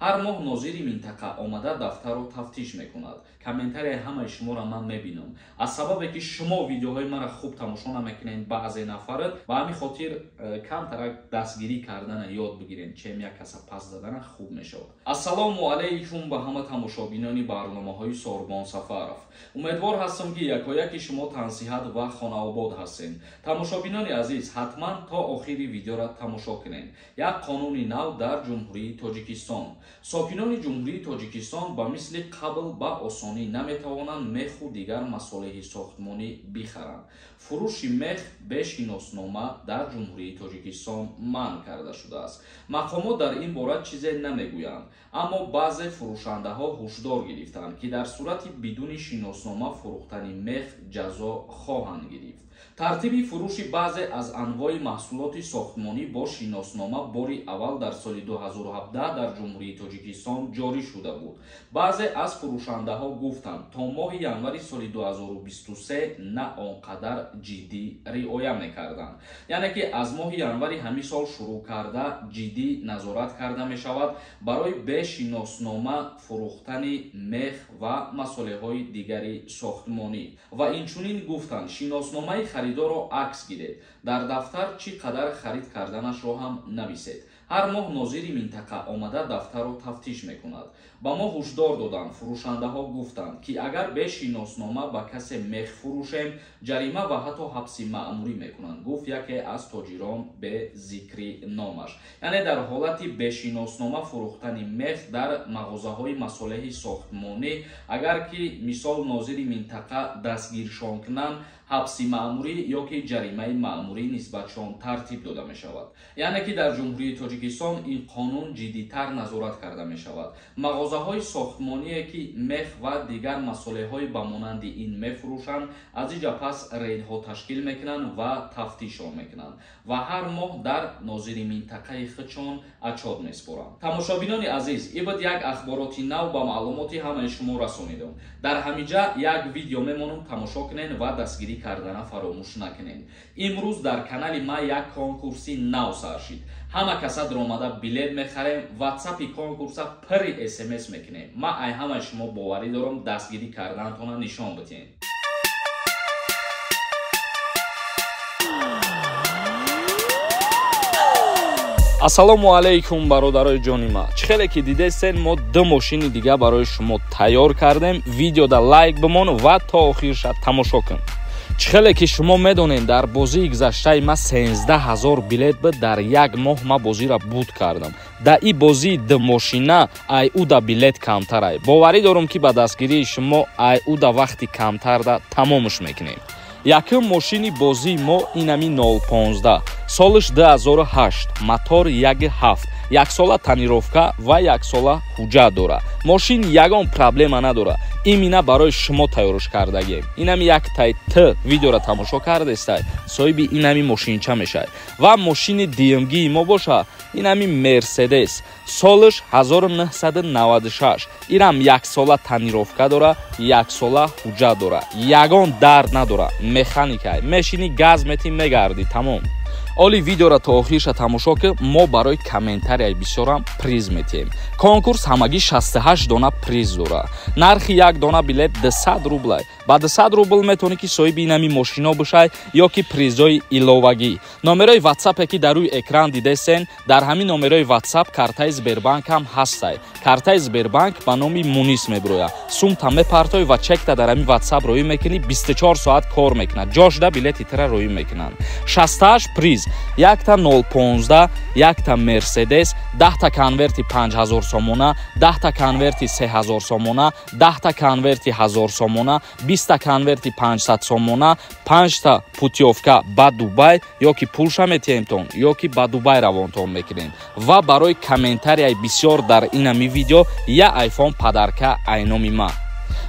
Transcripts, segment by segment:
ҳар моҳ нозири минтақа омада дафтарро тафтиш мекунад. Комментарияи ҳамаи шуморо ман мебинам. аз сабабе ки шумо видеоҳои маро хуб тамошо намекунед баъзе нафарат ба ҳамин хотир камтарак дастгирӣ кардана ёд бигирен, чем як каса пас задана хуб мешавад. ассалому алайкум ба ҳама тамошобинони барномаҳои Сорбон Сафаров. умедвор ҳастам ки якояки шумо тансиҳат ва хонаобод ҳастед. тамошобинони азиз, ҳатман то охири видеоро тамошо кунед. як қонуни нав дар ҷумҳурии Тоҷикистон. сокинони ҷумҳурии Тоҷикистон ба мисли қабл ба осонӣ наметавонанд меху дигар масолиҳи сохтмонӣ бихаранд. фурӯши мех бе шиноснома дар ҷумҳурии Тоҷикистон манъ карда шудааст. мақомот дар ин бора чизе намегӯянд, аммо баъзе фурӯшандаҳо ҳушдор гирифтанд ки дар сурати бидуни шиноснома фурӯхтани мех ҷазо хоҳанд гирифт. тартиби фурӯши баъзе аз анвои маҳсулоти сохтмонӣ бо шиноснома бори аввал дар соли 2017 дар ҷумҳурии Тоҷикистон ҷорӣ шуда буд. баъзе аз фурӯшандаҳо гуфтанд то моҳи январи соли 2023 на он қадар ҷиддӣ риоя мекарданд. яъне ки аз моҳи январи ҳамин сол шурӯъ карда ҷиддӣ назорат карда мешавад барои бе шиноснома фурӯхтани мех ва масолеҳҳои дигари сохтмонӣ. ва инчунин гуфтанд шиносномаи харидорро акс гиред, дар дафтар чӣ қадар харид карданашро ҳам нависед. ҳар моҳ нозири минтақа омада дафтарро тафтиш мекунад. ба мо ҳушдор доданд. фурӯшандаҳо гуфтанд ки агар бе шиноснома ба касе мех фурӯшем, ҷарима ва ҳатто ҳабси маъмурӣ мекунанд, гуфт яке аз тоҷирон бе зикри номаш. яъне дар ҳолати бешиноснома фурӯхтани мех дар мағозаҳои масолеҳи сохтмонӣ, агар ки мисол нозири минтақа дастгиршон кунанд, ҳабси маъмурӣ ё ки ҷаримаи маъмурӣ нисбатшон тартиб дода мешавад. яъне ки дар ҷумҳурии Тоҷикистон ин қонун ҷиддитар назорат карда мешавад. мағозаҳои сохтмоние ки мех ва дигар масолеҳҳои ба монанди ин мефурӯшанд, аз инҷа пас рейдҳо ташкил мекунанд ва тафтишон мекунанд ва ҳар моҳ дар нозири минтақаи худшон отчёт меспоранд. тамошобинони азиз, ин буд як ахбороти нав ба маълумоти ҳамаи шумо расонидам. дар ҳаминҷа як видео мемонам, тамошо кунед ва дастгирӣ кардана фаромӯш накунед. имрӯз дар канали ма як конкурси нав сар шид. ҳама каса даромада билет мехарем, ватсапи конкурса пири смс мекунем. ма ай ҳамаи шумо боварӣ дорам дастгирӣ карданатона нишон битен. ассалому алайкум бародарои ҷони ма. чӣ хеле ки дидестен, мо ду мошини дига барои шумо тайёр кардем. видеода лайк бимон ва то охирша тамошо кун. чӣ хеле ки шумо медонед, дар бозии гузаштаи ма 13000 билет буд. дар як моҳ ма бозиро буд кардам. да и бозии ду мошина ай уда билет камтарай. боварӣ дорам ки ба дастгирии шумо ай уда вақти камтарда тамомуш мекунем. якум мошини бозии мо инами 015 солиш 2008, мотор 1.7, яксола танировка ва яксола ҳуҷҷат дора. мошин ягон проблема надора. имина барои шумо тайёрш кардагем. инами як тай т видеоро тамошо кардестай, соҳиби инами мошинча мешавад. ва мошини дмг мо боша инами мерседес солиш 1996. ирам яксола танировка дора, яксола ҳуҷҷат дора. ягон дард надора. механикай мешини газ мети мегарди тамом. оли видеоро то охирша тамошо ки мо барои комментарияи бисёрам приз метиҳем. конкурс ҳамагӣ 68 дона приз дора. нархи як дона билет 200 рублай. ба 200 рубл метавонӣ ки соҳиби инами мошино бошай ё ки призҳои иловагӣ. номерои ватсапе ки дар рӯи экран дидесен, дар ҳамин номерои ватсап картаи Сбербанк ҳам ҳастай. картаи Сбербанк ба номи Мунис мебирояд. сумта мепартоӣ ва чекта дар ҳамин ватсап роӣ мекунӣ, 24 соат кор мекунад. ҷошда билети тира роӣ мекунанд. 68 приз, якта 015, якта мерседес, 10та конверти 5000 сомона, 10та конверти 3000 сомона, 10та конверти 1000 сомона, 20та конверти 500 сомона, 5та путёвка ба Дубай ё ки пулша метиҳемтон ё ки ба Дубай равонтон мекунем. ва барои комментарияи бисёр дар инами видео я айфон падарка айноми ма.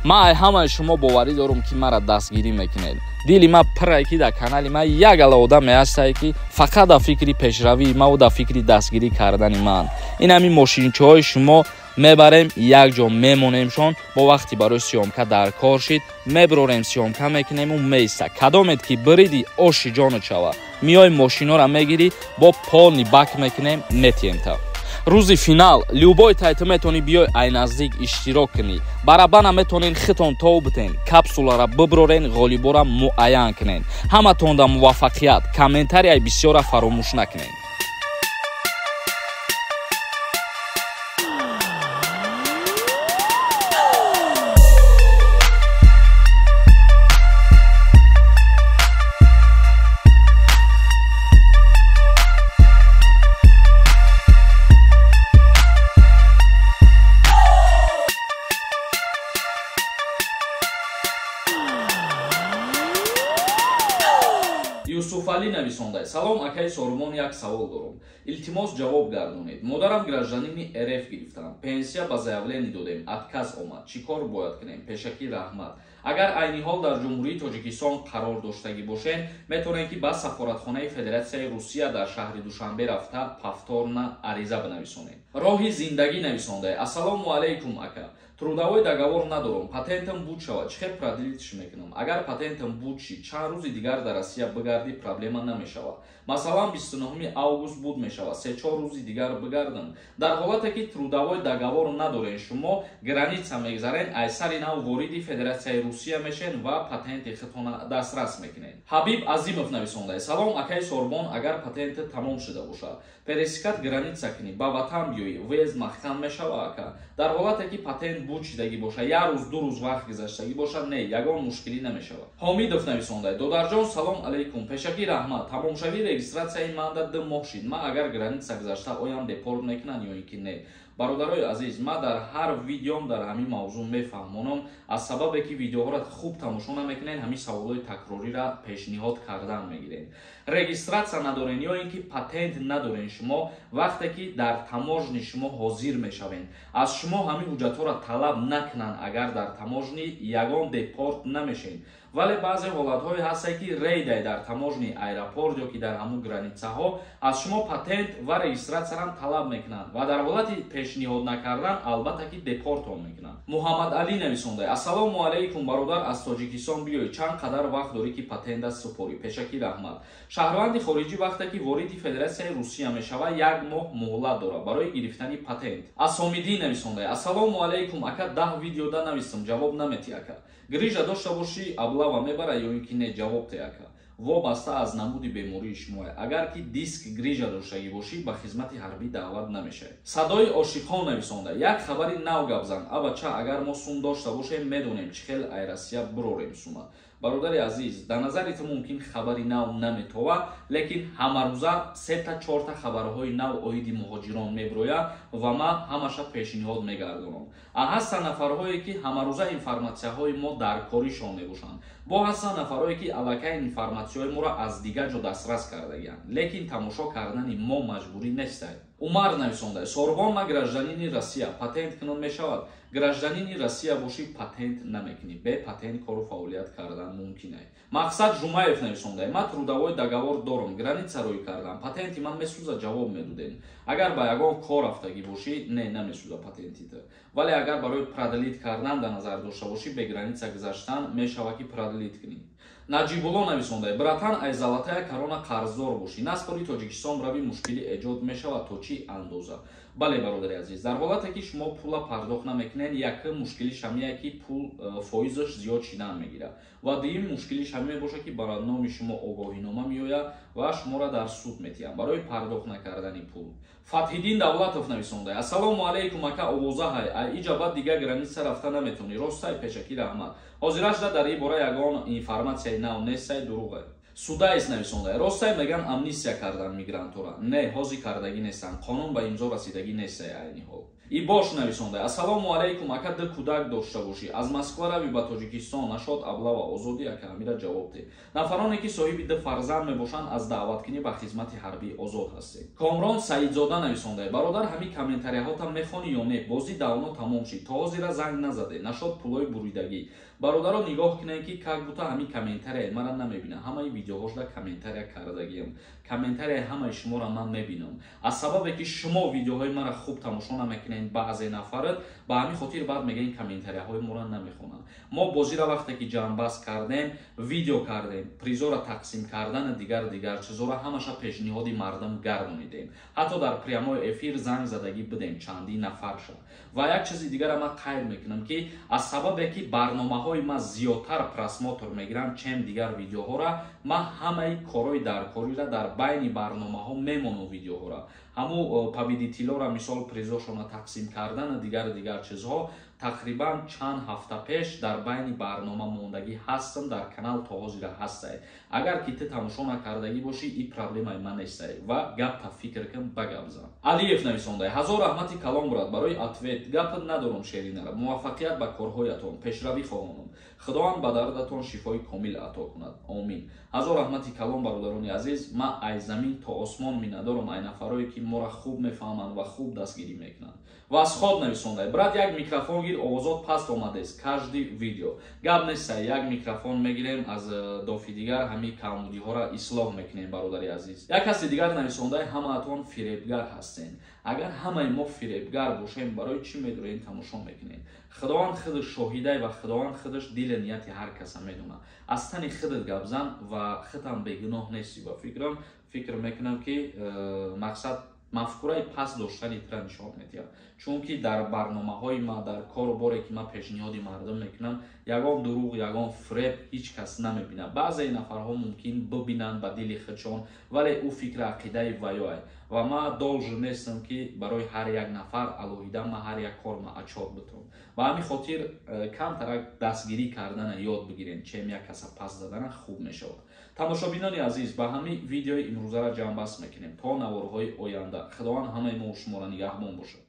ма ай ҳамаи шумо боварӣ дорам ки мара дастгирӣ мекунед. дили ма пирай ки дар канали ма як ала одаме ҳастае ки фақат дар фикри пешравии ма ва дар фикри дастгирӣ кардани ман. ин ҳамин мошинчаҳои шумо мебарем, як ҷо мемонемшон, бо вақти барои сиёмка дар кор шид, мебирорем сиёмка мекунему меиста. кадомед ки бириди оши ҷонут шава, миёи мошиноро мегирӣ, бо полни бак мекунем, метиҳемта. рӯзи финал любой тайта метавонӣ биёй ай наздик иштирок кунӣ. Барабана метавонен хитон тов битен, капсуларо биброрен, ғолибора муайян кунен. Ҳаматонда муваффақият. Комментарияи бисёра фаромӯш накунед. Юсуфали нависонда: салом акаи Сорумон, як савол дорам. Илтимос ҷавоб гардонед. Модарам гражданини РФ гирифтам. Пенсия ба заявление додем, отказ омад. Чӣ кор бояд кунем? Пешакӣ раҳмат. Агар айни ҳол дар ҷумҳурии Тоҷикистон қарор доштагӣ бошен, метавонем ки ба Сафоратхонаи Федератсияи Русия дар шаҳри Душанбе рафта повторна ариза бинависонем. Роҳи зиндагӣ нависонда: ассалому алайкум ака. Трудовой договор надорам. Патентам буд шавад. Чӣ хел продлитиш мекунам? Агар патентам буд ши, чанд рӯзи дигар дар Россия бигарди, проблема намешавад. Масалан 29 август буд мешавад. 3-4 рӯзи дигар бигардам. Дар ҳолате ки трудовой договор надорен, шумо граница мегзарен, айсари нав вориди Федератсияи Русия мешен ва патенти хитона дастрас мекунен. Ҳабиб Азимов нависонда: салом акаи Сорбон, агар патентат тамом шуда бошад, пересикат граница кунӣ, ба ватан биёӣ, въезд махкам мешавад ака. Дар ҳолате ки патент буд шидагӣ бошад, як рӯз, ду рӯз вақт гузаштагӣ бошад, не, ягон мушкилӣ намешавад. Ҳомидов нависонда: додарҷон, салом алайкум. Пешакӣ раҳмат. Тамомшавии регистратсияи ман дар 2 моҳ шид. Ман агар граница гузашта оям депорт мекунанд ё ин ки не? Бародарои азиз, ман дар ҳар видеом дар ҳамин мавзӯъ мефаҳмонам. Аз сабабе ки видеоҳоро хуб тамошо намекунед, ҳамин саволҳои такрориро пешниҳод кардан мегиред. Регистратсия надорен ё ин ки патент надорен шумо, вақте ки дар таможни шумо ҳозир мешавен, аз шумо ҳамин ҳуҷҷатҳоро талаб накунанд, агар дар таможни ягон депорт намешен. Вале баъзе ҳолатҳое ҳастае ки рейдай дар таможни аэропорт ё ки дар ҳамун границаҳо аз шумо патент ва регистратсияам талаб мекунанд ва дар ҳолати пешниҳод накардан албатта ки депортон мекунанд. Муҳаммад Али нависонда: ассалому алайкум бародар, аз Тоҷикистон биёй, чанд қадар вақт дорӣ ки патентат супорӣ? Пешакӣ раҳмат. Шаҳрванди хориҷӣ вақте ки вориди Федератсияи Русия мешавад, 1 моҳ муҳлат дорад барои гирифтани патент. Асомиддин нависонда: ассалому алайкум ака, 10 видеода навистам, ҷавоб наметӣ ака. Грижа дошта бошӣ, аблава мебара ё ин ки не? Ҷавоб те ака. Вобаста аз намуди бемории шумо. Агар ки диск грижа доштагӣ бошӣ, ба хизмати ҳарбӣ даъват намешавед. Садои Ошиқхон нависонда: як хабари нав гапзан. Абача, агар мо сум дошта бошем, медонем чӣ хел ай Россия бирорем сума. Бародари азиз, дар назари ту мумкин хабари нав наметовад, лекин ҳамарӯза 3-4 хабарҳои нав оиди муҳоҷирон мебирояд ва ман ҳамаша пешниҳод мегардонам. Ҳаста нафарҳое ки ҳамарӯза информатсияҳои мо дар коришон мебошанд. Бо ҳаста нафарҳое ки аллакай информатсияҳои моро аз дигар ҷо дастрас кардагиянд, лекин тамошо кардани мо маҷбурӣ нестад. Умар нависонда: Сорбон, ма гражданини Россия, патент кунам мешавад? Гражданини Россия бошӣ, патент намекунӣ. Бе патент кору фаъолият кардан мумкин аст. Мақсад Ҷумаев нависонда: ман трудовой договор дорам, граница рӯй кардам, патенти ман месӯза? Ҷавоб медодем. Агар ба ягон кор рафтагӣ бошӣ, не, намесӯза патентита. Вале агар барои продлит кардан дар назар дошта бошӣ, бе граница гузаштан мешавад ки продлит кунӣ. Наҷибулло нависонда: братан, ай золотая корона қарздор бошӣ, наспори Тоҷикистон рави мушкилӣ эҷод мешавад то чӣ андоза? Бале бародари азиз, дар ҳолате ки шумо пула пардохт намекунед, якум мушкилиш ҳамие ки пул фоизаш зиёд шидан мегирад ва дуюм мушкилиш ҳамин мебошад ки ба номи шумо огоҳинома меояд ва шуморо дар суд метиҳанд барои пардохт накардани пул. Фатҳиддин Давлатов нависонда: ассалому алайкум ака, овоза ҳай, ай иҷоба дига граница рафта наметавонӣ? Ростай? Пешакӣ раҳмат. Ҳозирашда дар ин бора ягон информатсияи нав нестай, дурӯғ? Судайс нависонда: ростай меган амнистия кардан мигрантҳоро? Не, ҳозир кардагӣ нестанд, қонун ба имзо расидагӣ нестай айни ҳол. Ибош нависонда: ассалому алайкум ака, 2 кӯдак дошта бошӣ, аз Москва равӣ ба Тоҷикистон, нашод аблава озодӣ ака? Амира ҷавоб де. Нафароне ки соҳиби 2 фарзанд мебошанд, аз даъваткунӣ ба хизмати ҳарбӣ озод ҳастед. Комрон Саидзода нависонда: бародар, ҳамин комментарияҳота мехонӣ ё не? Бозӣ давно тамом шид, то ҳозира занг назаде, нашод пулои буридагӣ. Бародаро нигоҳ кунед ки как бута ҳамин комментария мара намебинам, ҳамаи видеоҳошда комментария кардагиям. Комментарияи ҳамаи шуморо ман мебинам. Аз сабабе ки шумо видеоҳои мара хуб тамошо намекунед, мекунед баъзе нафарат ба ҳамин хотир баъд мегӯянд комментарияҳои моро намехонанд. мо бозира вақте ки ҷамъбаст кардем, видео кардем, призора тақсим кардани дигар чизора ҳамаша пешниҳоди мардум гардонидем. ҳатто дар прямои эфир занг задагӣ бидем чанди нафарша. ва як чизи дигаре ман қайд мекунам ки аз сабабе ки барномаҳои ман зиёдтар просмотр мегиранд чем дигар видеоҳора, ман ҳамаи корҳои даркорира дар байни барномаҳо мемонам видеоҳора. ҳамун победителора мисол призошона тақсим кардани дигар чизҳо тақрибан чанд ҳафта пеш дар байни барнома мондагӣ ҳастам, дар канал то ҳозира ҳастай. агар ки ту тамошо накардагӣ бошӣ ин проблемаи ман нестай ва гапта фикр кун ба гап зан. алиев нависондай: ҳазор раҳмати калом бурад барои ответ. гапат надорам шеринара. муваффақият ба корҳоятон, пешравӣ хоҳонам. худованд ба дардатон шифои комил ато кунад. омин. ҳазор раҳмати калом бародарони азиз. ман аз замин то осмон миннатдорам ай нафарое ки моро хуб мефаҳманд ва хуб дастгирӣ мекунанд. ва аз ход нависондай: брат, як микрофон гир, овозот паст омадест каждый видео. гап нестай, як микрофон мегирем аз дофи дигар ҳамин камбудиҳоро ислоҳ мекунем бародари азиз. як каси дигар нависондай: ҳамаатон фиребгар ҳастен. агар ҳамаи мо фиребгар бошем, барои чӣ медурем тамошо мекунем? худованд худаш шоҳидай ва худованд худаш дили нияти ҳар каса медонад. аз тани худат гап зан ва худам бегуноҳ нести. ва фикр мекунам ки мақсад мафкураи паст доштани тира нишон медиҳад. чунки дар барномаҳои ма, дар коруборе ки ман пешниҳоди мардум мекунам, ягон дурӯғ, ягон фреб ҳеҷ кас намебинад. баъзеи нафарҳо мумкин бибинанд ба дили худшон, вале ӯ фикри ақидаи ваёй. ва ман должен нестам ки барои ҳар як нафар алоҳида ман ҳар як кор ма отчёт битам. ба ҳамин хотир камтарак дастгирӣ кардана ёд бигирем, чем як каса паст задана хуб мешавад. тамошобинони азиз, ба ҳамин видеои имрӯзара ҷамъбаст мекунем то наворҳои оянда. худованд ҳамаи мо шуморо нигаҳбон бошад.